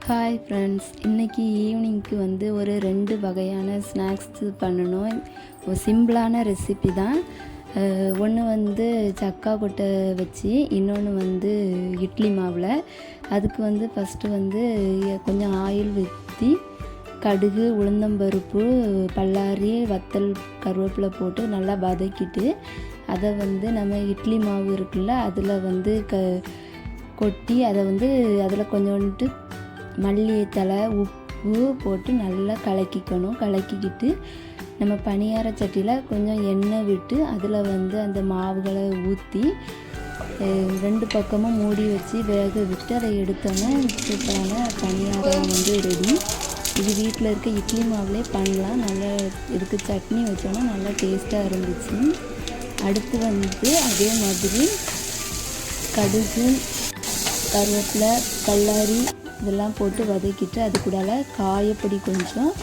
Hi friends, இன்றைக்கி ஈவினிங்க்கு ஒரு 2 வகையான ஸ்நாக்ஸ் பண்ணணும். ஒரு சிம்பிளான ரெசிபி தான். ஒன்று சக்கா கொட்டை வச்சு, இன்னொன்று இட்லி மாவில். அதுக்கு ஃபஸ்ட்டு கொஞ்சம் ஆயில் ஊற்றி கடுகு, உளுந்தம்பருப்பு, பல்லாரி, வத்தல், கருவேப்பிலை போட்டு நல்லா வதக்கிட்டு அதை நம்ம இட்லி மாவு இருக்குல்ல அதில் கொட்டி அதை அதில் கொஞ்சோண்டு மல்லி தழை, உப்பு போட்டு நல்லா கலக்கிக்கிட்டு நம்ம பணியார சட்டியில் கொஞ்சம் எண்ணெய் விட்டு அதில் அந்த மாவுகளை ஊற்றி 2 பக்கமும் மூடி வச்சு வேக விட்டு அதை எடுத்தோன்னே சூப்பரான பணியாரம் ரெடி. இது வீட்டில் இருக்க இட்லி மாவுலே பண்ணலாம். நல்லா இதுக்கு சட்னி வச்சோன்னா நல்லா டேஸ்ட்டாக இருந்துச்சு. அடுத்து அதே மாதிரி கடுகு, கருவேப்பிலை, பல்லாரி இதெல்லாம் போட்டு வதக்கிட்டு அது கூட காயப்பொடி கொஞ்சம்,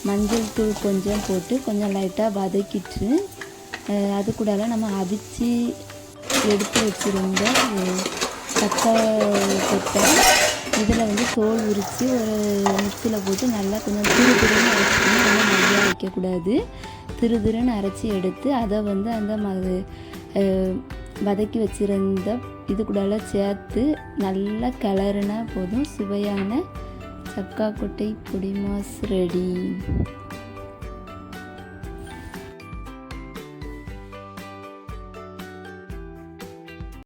மஞ்சள் தூள் கொஞ்சம் போட்டு கொஞ்சம் லைட்டாக வதக்கிட்டு அது கூட நம்ம அவிச்சு எடுத்து வச்சுருந்த சக்கா கொட்டை இதில் தோல் உரித்து ஒரு மிக்சியில் போட்டு நல்லா கொஞ்சம் திருன்னு அரைச்சிக்கணும். ரொம்ப மையாக வைக்கக்கூடாது. திருன்னு அரைச்சி எடுத்து அதை அந்த வதக்கி வச்சுருந்த இது கூட சேர்த்து நல்லா கிளறுனா போதும். சுவையான சக்கா கொட்டை பொடி மாஸ் ரெடி.